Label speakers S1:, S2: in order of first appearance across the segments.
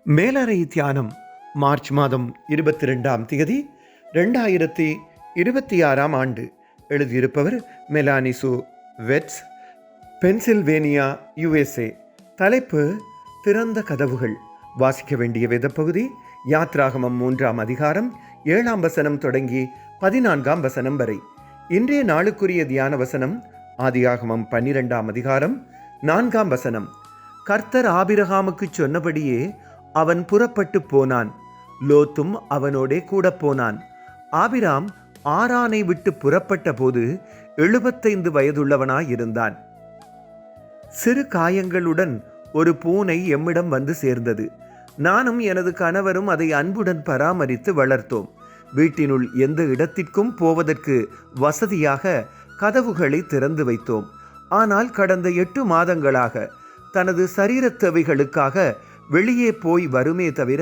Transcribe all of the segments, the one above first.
S1: மேலறை தியானம் மார்ச் மாதம் 22ஆம் தேதி 2026ஆம் ஆண்டு. எழுதியிருப்பவர் மெலானிசு வெட்ஸ், பென்சில்வேனியா, USA. தலைப்பு திறந்த கதவுகள். வாசிக்க வேண்டிய வேதப்பகுதி யாத்ராகமம் 3ஆம் அதிகாரம் 7ஆம் வசனம் தொடங்கி 14ஆம் வசனம் வரை. இன்றைய நாளுக்குரிய தியான வசனம் ஆதியாகமம் 12ஆம் அதிகாரம் 4ஆம் வசனம். கர்த்தர் ஆபிரகாமுக்கு சொன்னபடியே அவன் புறப்பட்டு போனான், லோத்தும் அவனோடே கூட போனான். ஆபிராம் ஆரானை விட்டு புறப்பட்ட போது 75 வயதுள்ளவனாயிருந்தான். சிறு காயங்களுடன் ஒரு பூனை எம்மிடம் வந்து சேர்ந்தது. நானும் எனது கணவரும் அதை அன்புடன் பராமரித்து வளர்த்தோம். வீட்டினுள் எந்த இடத்திற்கும் போவதற்கு வசதியாக கதவுகளை திறந்து வைத்தோம். ஆனால் கடந்த 8 மாதங்களாக தனது சரீரத் தேவைகளுக்காக வெளியே போய் வருமே தவிர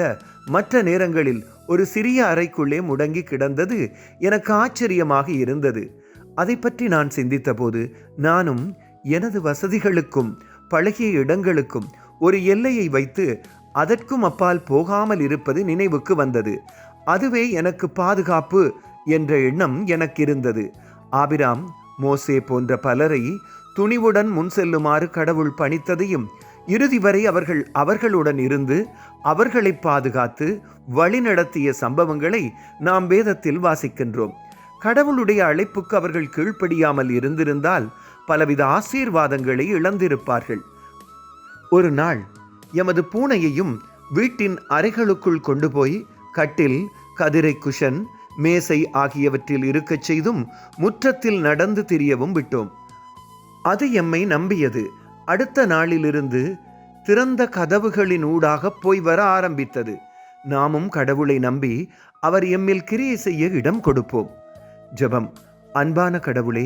S1: மற்ற நேரங்களில் ஒரு சிறிய அறைக்குள்ளே முடங்கி கிடந்தது எனக்கு ஆச்சரியமாக இருந்தது. அதை பற்றி நான் சிந்தித்தபோது நானும் எனது வசதிகளுக்கும் பழகிய இடங்களுக்கும் ஒரு எல்லையை வைத்து அதற்கும் அப்பால் போகாமல் இருப்பது நினைவுக்கு வந்தது. அதுவே எனக்கு பாதுகாப்பு என்ற எண்ணம் எனக்கு இருந்தது. ஆபிராம், மோசே போன்ற பலரை துணிவுடன் முன் செல்லுமாறு கடவுள் பணித்ததையும் இறுதி வரை அவர்களுடன் இருந்து அவர்களை பாதுகாத்து வழிநடத்திய சம்பவங்களை நாம் வேதத்தில் வாசிக்கின்றோம். கடவுளுடைய அழைப்புக்கு அவர்கள் கீழ்ப்படியாமல் இருந்திருந்தால் பலவித ஆசீர்வாதங்களை இழந்திருப்பார்கள். ஒரு நாள் எமது பூனையையும் வீட்டின் அறைகளுக்குள் கொண்டு போய் கட்டில், கதிரை குஷன், மேசை ஆகியவற்றில் இருக்கச் செய்தும் முற்றத்தில் நடந்து திரியவும் விட்டோம். அது எம்மை நம்பியது. அடுத்த நாளிலிருந்து திறந்த கதவுகளின் ஊடாக போய் வர ஆரம்பித்தது. நாமும் கடவுளை நம்பி அவர் எம்மில் கிரியை செய்ய இடம் கொடுப்போம். ஜெபம். அன்பான கடவுளே,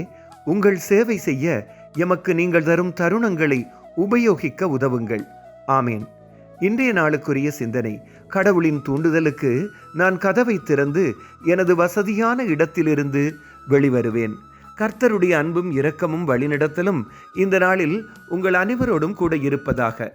S1: உங்கள் சேவை செய்ய எமக்கு நீங்கள் தரும் தருணங்களை உபயோகிக்க உதவுங்கள். ஆமேன். இன்றைய நாளுக்குரிய சிந்தனை. கடவுளின் தூண்டுதலுக்கு நான் கதவை திறந்து எனது வசதியான இடத்திலிருந்து வெளிவருவேன். கர்த்தருடைய அன்பும் இரக்கமும் வழிநடத்தலும் இந்த நாளில் உங்கள் அனைவரோடும் கூட இருப்பதாக.